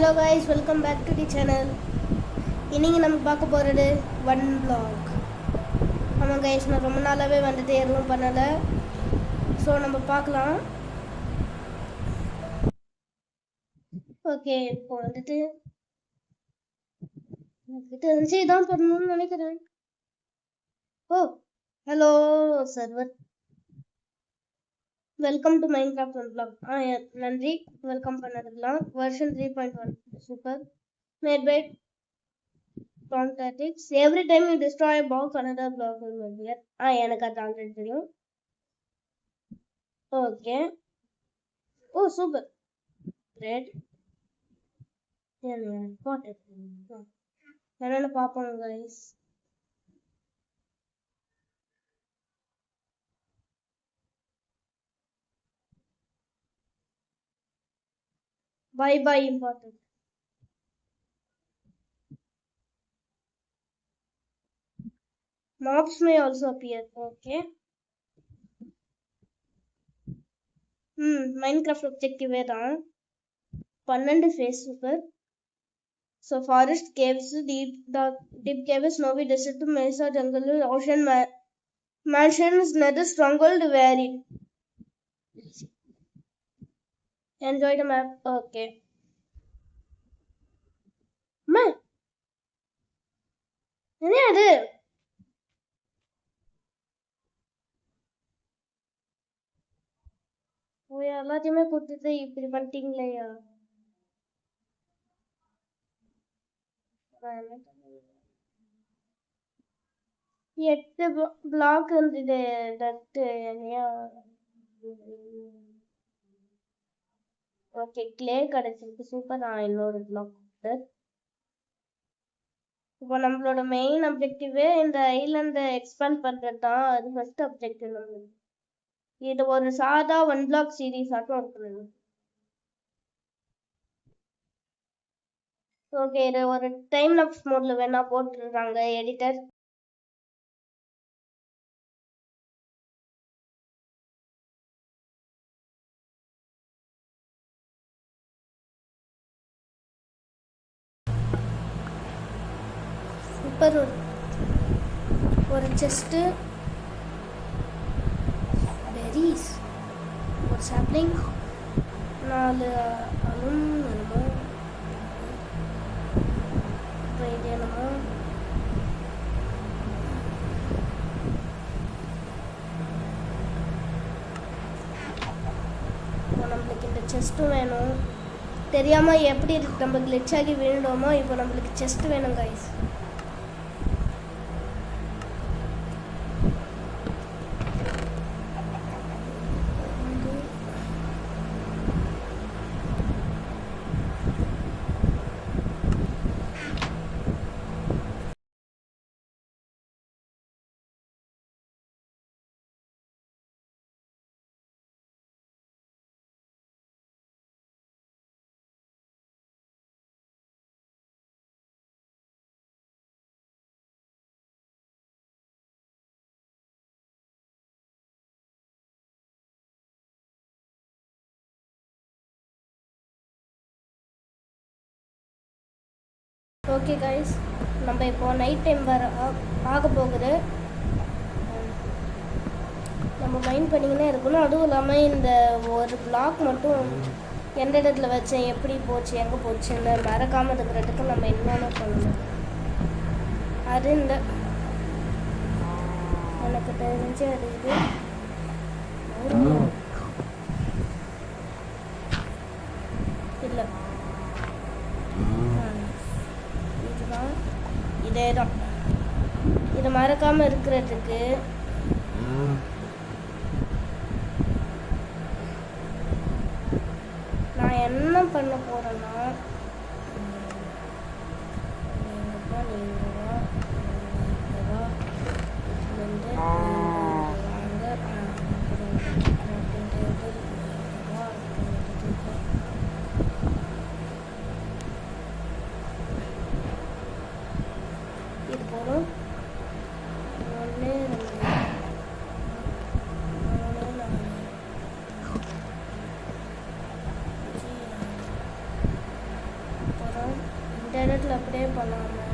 Hello guys, welcome back to the channel. இன்னைக்கு நம்ம பார்க்க போறது ஒன் vlog. ஆமாம் guys, நான் ரொம்ப நாளாவே வந்துட்டு எதுவும் பண்ணல. ஸோ நம்ம பார்க்கலாம். ஓகே, இப்போ வந்துட்டு தெரிஞ்சு இதான் பண்ணணும்னு நினைக்கிறேன். Oh hello server, welcome to Minecraft one vlog. நன்றி வெல்கம் பண்ணதுக்கலாம். Version 3.1 super. Made by Tom Tactics. Every time you destroy a box, another block will appear. எனக்கு அது ஆல்ரெடி தெரியும். Okay, oh super, great. என்னென்ன பார்ப்போம் guys. Bye bye important. Mobs may also appear. Okay. Minecraft objective தான் 12 phase super. So forest caves, deep caves, snowy desert, mesa, jungle, ocean, mansions, nether, stronghold, varied. Enjoy the map. Okay. என்ன அது? எல்லாத்தையுமே கொடுத்துட்டு இப்படி பண்ணிட்டீங்களேயா? எட்டு black இருந்தது. Okay, clay கிடைச்சிருக்கு. Super. நான் இன்னொரு பிளாக். இப்போ நம்மளோட மெயின் அப்ஜெக்டிவ் இந்த ஐலண்ட் எக்ஸ்பேண்ட் பண்றது தான். அது ஃபர்ஸ்ட் அப்ஜெக்டிவ் நம்மளுக்கு. இது ஒரு சாதா ஒன் பிளாக் சீரீஸ் ஆட்டம் இருக்குது. ஓகே, இது ஒரு டைம் லாப்ஸ் மோட்ல வேணா போட்டுருக்காங்க எடிட்டர். சூப்பர். ஒரு செஸ்ட், பெரிஸ், ஒரு சாப்ளிங், 4 அலும் என்னமோ இது என்னமோ நம்மளுக்கு இந்த செஸ்ட்டும் வேணும். தெரியாம எப்படி நம்ம கிளிட்ச் ஆகி விழுந்தோமோ இப்போ நம்மளுக்கு செஸ்ட் வேணும் கைஸ். ஓகே கைஸ், நம்ம இப்போ நைட் டைம் வர ஆக போகுது. நம்ம மைண்ட் பண்ணிக்கினே இருக்கணும். அதுவும் இல்லாமல் இந்த ஒரு பிளாக் மட்டும் எந்த இடத்துல வச்சேன், எப்படி போச்சு, எங்கே போச்சுன்னு மறக்காமல் இருக்கிறதுக்கு நம்ம இன்னொன்று பண்ணணும். அது இந்த எனக்கு தெரிஞ்சு அது இது இல்லை, இதே தான். இதை மறக்காமல் இருக்கிறதுக்கு நான் என்ன பண்ண போகிறேன்னா, இது போதும். 1 2 3 4 5 6 இன்டர்நெட்டில் அப்படியே பண்ணாமல்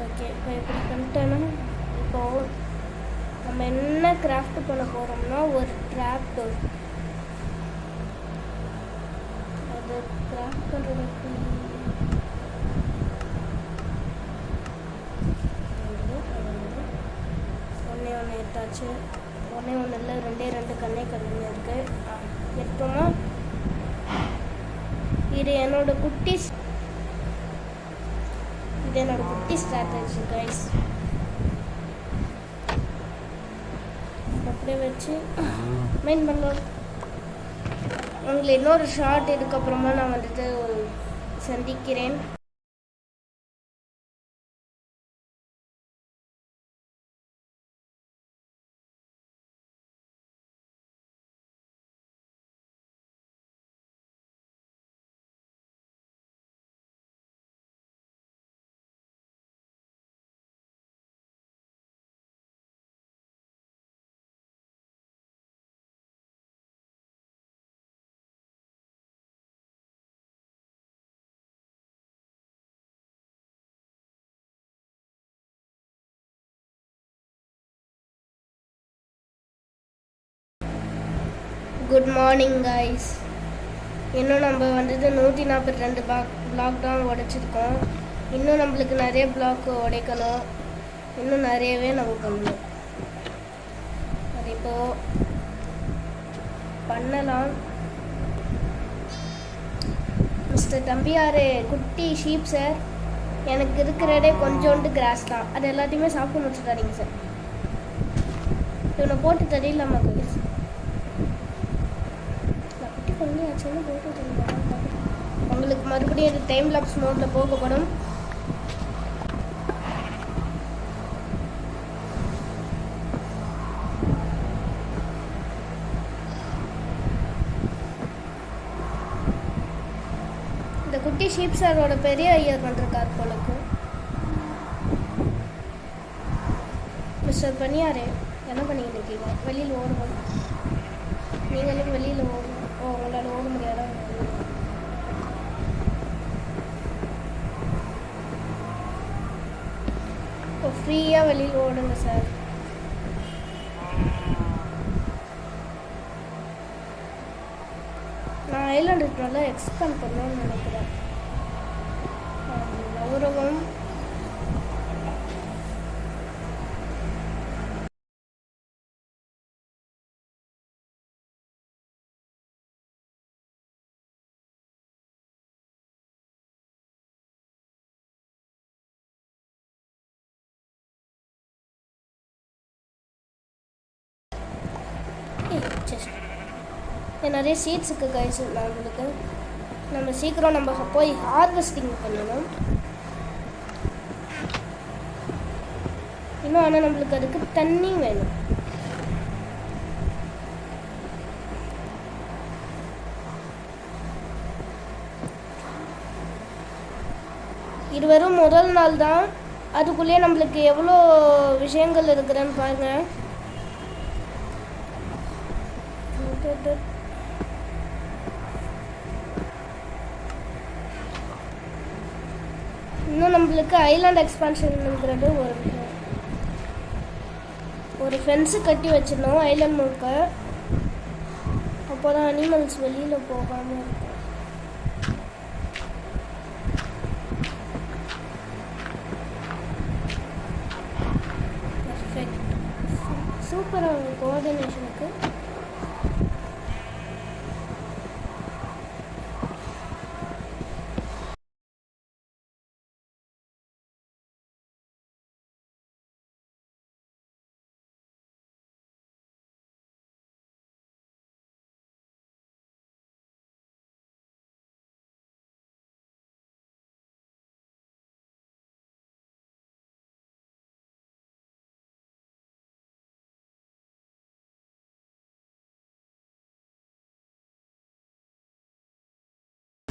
ஓகே. இப்போ இப்படி பண்ணிட்டேன்னா இப்போது நம்ம என்ன கிராஃப்ட் பண்ண போகிறோம்னா ஒரு ட்ராப் டோர். அது கிராஃப்ட் பண்ணுறதுக்கு ஒன்றே ஒன்று எடுத்தாச்சு. ஒன்றே ஒன்று இல்லை, ரெண்டு கண்ணே கல்லுன்னு இருக்குது. எடுத்தோமா இது என்னோட குட்டி ஸ்ட்ராட்டஜி கைஸ். அப்படியே வச்சு மெயின் பண்ணலாம். உங்களை இன்னொரு ஷார்ட் இதுக்கப்புறமா நான் வந்துட்டு சந்திக்கிறேன். Good morning guys. இன்னும் நம்ம வந்துட்டு 142 பிளாக் தான் உடைச்சிருக்கோம். இன்னும் நம்மளுக்கு நிறைய பிளாக் உடைக்கணும். இன்னும் நிறையவே நம்ம பண்ணணும். அது இப்போது பண்ணலாம். மிஸ்டர் தம்பியார் குட்டி ஷீப் சார், எனக்கு இருக்கிறதே கொஞ்சோண்டு கிராஸ் தான். அது எல்லாத்தையுமே சாப்பிட்டு முடிச்சுட்டாரிங்க சார். இவனை போட்டு தெரியலாமா கைஸ்? உங்களுக்கு மறுபடியும் இது டைம் லாப்ஸ் மோட்ல போகப்படும். இந்த குட்டி ஷீப் சாரோட பெரிய ஐயர் பண்ணிருக்கார் போலக்கு. மிஸ்டர் பனியாரே, என்ன பண்ணிக்கிட்டு இருக்கீங்க? வெளியில் ஓடுவோம். நீங்களும் வெளியில் ஓடணும். உங்களால் ஓட முடியாதா? இப்போ ஃப்ரீயாக வெளியில் ஓடுங்க சார். நான் ஐலாண்டு நல்லா எக்ஸ்பேண்ட் பண்ணணும்னு நினைக்கிறேன். கௌரவம் நிறைய சீட்ஸ் இருக்குது கைஸ். நம்மளுக்கு நம்ம சீக்கிரம் நம்ம போய் ஹார்வெஸ்டிங் பண்ணணும். இன்னும் ஆனால் நம்மளுக்கு அதுக்கு தண்ணி வேணும். இது வெறும் முதல் நாள் தான். அதுக்குள்ளேயே நம்மளுக்கு எவ்வளோ விஷயங்கள் இருக்குதுன்னு பாருங்கள். இன்னும் நம்மளுக்கு ஐலாண்ட் எக்ஸ்பான்ஷன்ங்கிறது ஒரு ஃபென்ஸு கட்டி வச்சிடணும் ஐலாண்ட் முழுக்க. அப்போ தான் அனிமல்ஸ் வெளியில் போகாமல் இருக்கும். பர்ஃபெக்ட். சூப்பராக கோஆர்டினேஷனுக்கு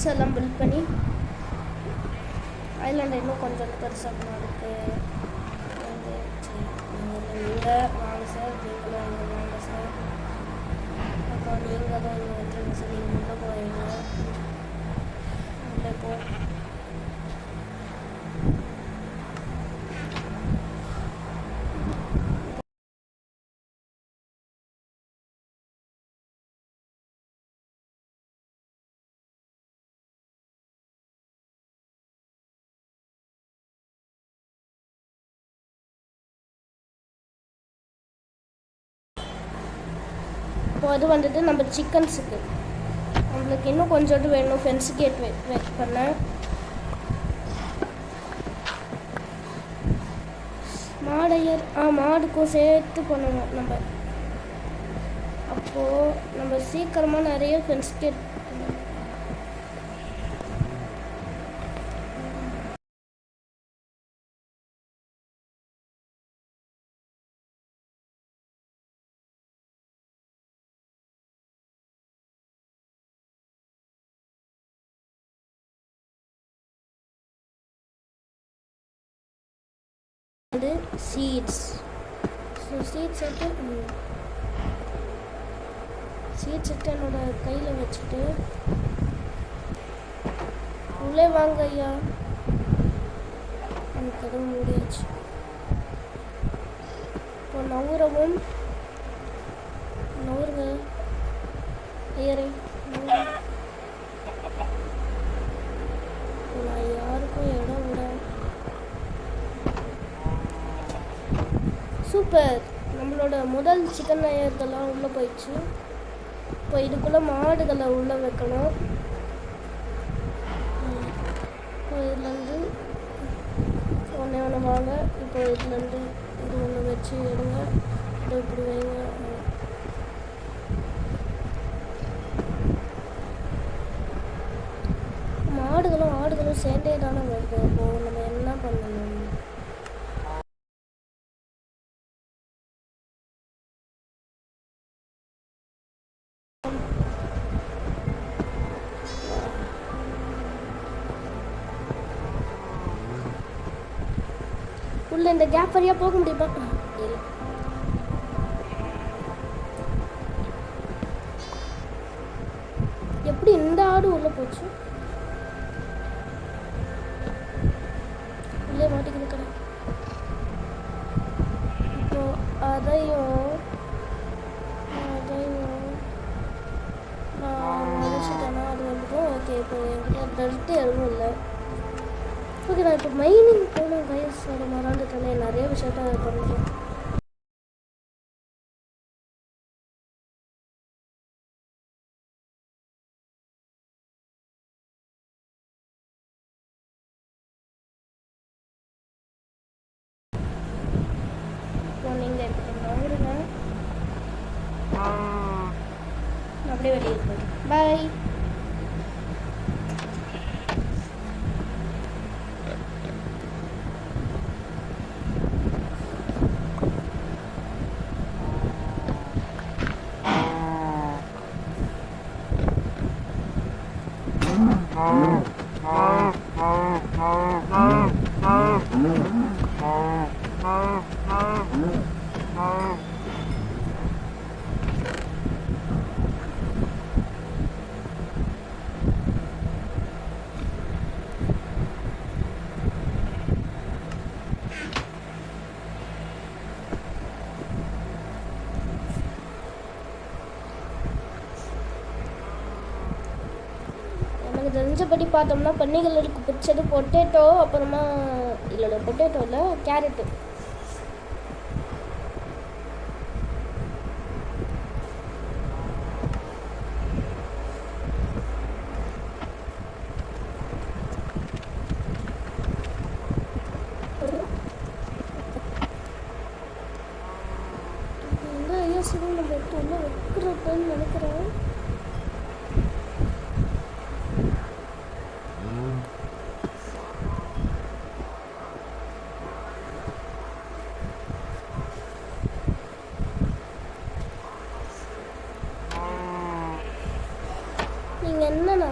ஹவுஸ் எல்லாம் பில்ட் பண்ணி ஐலாண்டை இன்னும் கொஞ்சம் பெருசாக இருக்குது. நீங்கள் வாங்க சார், நீங்களும் இங்கே வாங்க சார். அப்புறம் நீங்களும் இங்கே வந்துருங்க சார். நீங்கள் உள்ளே போவீங்க, உள்ளே போ. இப்போ அது வந்துட்டு நம்ம சிக்கன்ஸுக்கு நம்மளுக்கு இன்னும் கொஞ்சோண்டு வேணும். ஃபென்ஸ் கேட் வெயிட் பண்ண மாடையர் மாடுக்கும் சேர்த்து பண்ணணும் நம்ம. அப்போது நம்ம சீக்கிரமாக நிறைய ஃபென்ஸ் கேட் வந்து சீட்ஸ். ஸோ சீட்ஸ் எடுத்து என்னோட கையில் வச்சுட்டு உள்ளே வாங்க ஐயா. எனக்கு எதுவும் முடியாச்சு. இப்போ நவுருங்க ஐயரே. நான் யாருக்கும் இடம் விட. சூப்பர், நம்மளோட முதல் சிக்கன் ஐயர்கள்லாம் உள்ளே போயிடுச்சு. இப்போ இதுக்குள்ளே மாடுகளை உள்ளே வைக்கணும். இப்போ இதுலேருந்து ஒன்று வாங்க. இப்போ இதுலேருந்து இது ஒன்று வச்சு எடுங்க. இது இப்படி வைங்க. ஆடுகளும் சேர்ந்தே தானே வருது. அப்போ நம்ம என்ன பண்ணணும்? உள்ள இந்த கேப் வழியா போக முடியுமா? இல்லை. எப்படி இந்த ஆடு உள்ள போச்சு? உள்ளே மாட்டிக்கிது கடை. இப்போ அதையும் நான் நினச்சிட்டேன்னா அது வந்துடும். ஓகே, இப்போ என்கிட்ட டர்ட்டு எதுவும் இல்லை. ஓகே, நான் இப்போ மைனிங் போகணும். கைஸோட மறந்துட்டேனே, நிறைய விஷயத்த பண்ணுறேன். இப்போ நீங்கள் இப்போ நம்புடுங்க. அப்படியே வெளியே போய் பாய். தெரிஞ்சபடி பார்த்தோம்னா பன்னிகளுக்கு பிடிச்சது பொட்டேட்டோ, அப்புறமா இல்லை பொட்டேட்டோ இல்லை கேரட்டு. இந்த ஐயாசிலும் நம்ம எடுத்து உள்ள வைக்கிறதுன்னு நினைக்கிறேன். என்னன்னா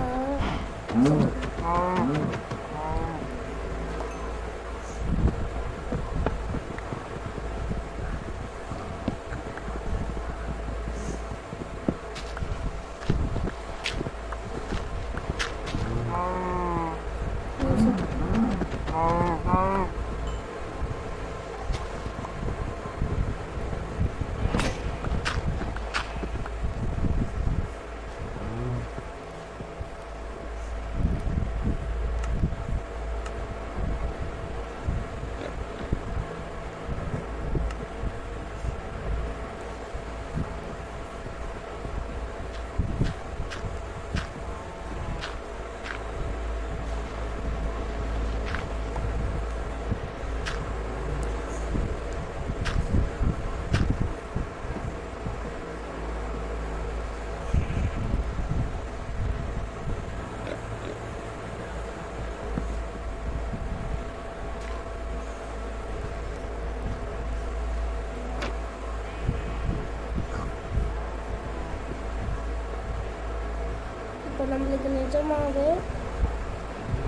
இப்போ நம்மளுக்கு நிஜமாகவே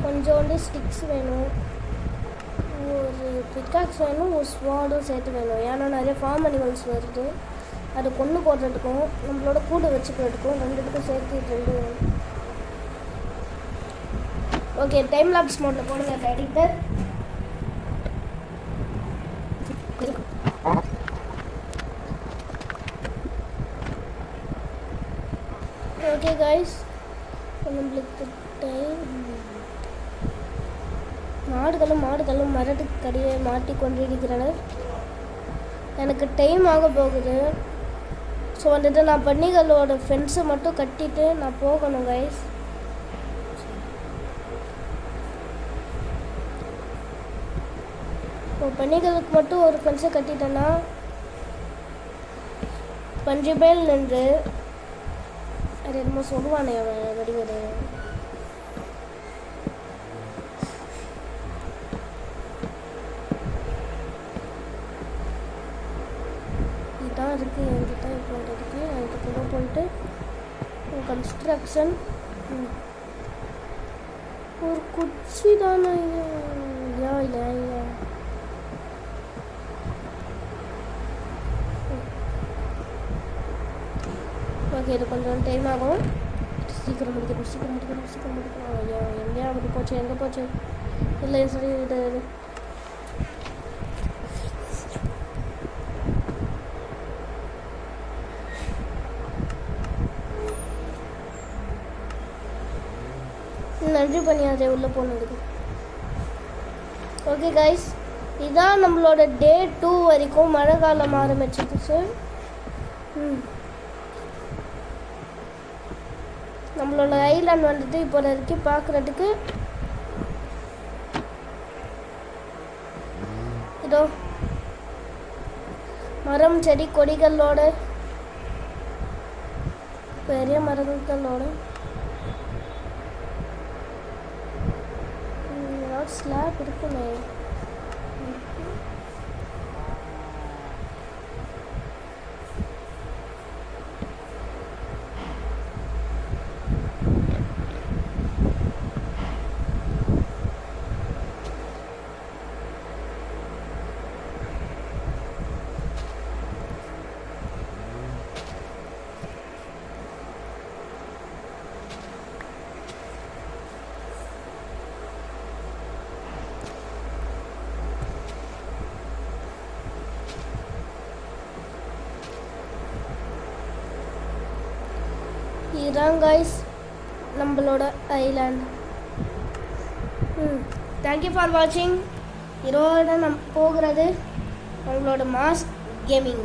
கொஞ்சோண்டு ஸ்டிக்ஸ் வேணும், ஒரு பிக்காக்ஸ் வேணும், ஒரு ஸ்வாடும் சேர்த்து வேணும். ஏன்னா நிறைய ஃபார்ம் அனிமல்ஸ் வருது, அது கொண்டு போடுறதுக்கும் நம்மளோட கூட வச்சுக்கிறதுக்கும் ரெண்டுத்துக்கும் சேர்த்து ரெண்டு வேணும். ஓகே, டைம் லாப்ஸ் மோட்ல போடுங்க எடிட்டர். ஓகே கைஸ், நம்மளுக்கு டைம் மாடுகளும் மரத்துக்கு கடியை மாட்டி கொண்டிருக்கிறனர். எனக்கு டைம் ஆக போகுது. ஸோ வந்துட்டு நான் பன்னிகளோட ஃபென்ஸை மட்டும் கட்டிட்டு நான் போகணும் கைஸ். இப்போ பன்னிகளுக்கு மட்டும் ஒரு ஃபென்ஸை கட்டிட்டேன்னா பஞ்சுபேல் நின்று அது என்னமோ சொல்லுவானே அவன் வடிவரு, இதுதான் இருக்குது என்கிட்ட. இப்போ இருக்குது அதுக்குள்ளே போயிட்டு கன்ஸ்ட்ரக்ஷன் ஒரு குச்சி தானே. ஐயா ஐயா ஐயா, ஓகே இது கொஞ்சம் டைம் ஆகும். சீக்கிரம் முடிக்கணும். ஐயோ எங்கேயா அப்படி போச்சு, எங்கே போச்சு? இல்லை சரி, இது நன்றி பண்ணியாதே உள்ளே போனதுக்கு. ஓகே கைஸ், இதான் நம்மளோட டே 2 வரைக்கும் மழை காலம் ஆரம்பிச்சிருச்சு. நம்மளோட ஐலாண்ட் வந்துட்டு இப்போ வரைக்கும் பார்க்குறதுக்கு இதோ மரம் செடி கொடிகளோட பெரிய மரங்களோட ஸ்லாப் இருக்குமே. இதுதான் கைஸ் நம்மளோட ஐலாண்ட். தேங்க்யூ ஃபார் வாட்சிங். இதோட நம்ம போகிறது நம்மளோட மாஸ் கேமிங்.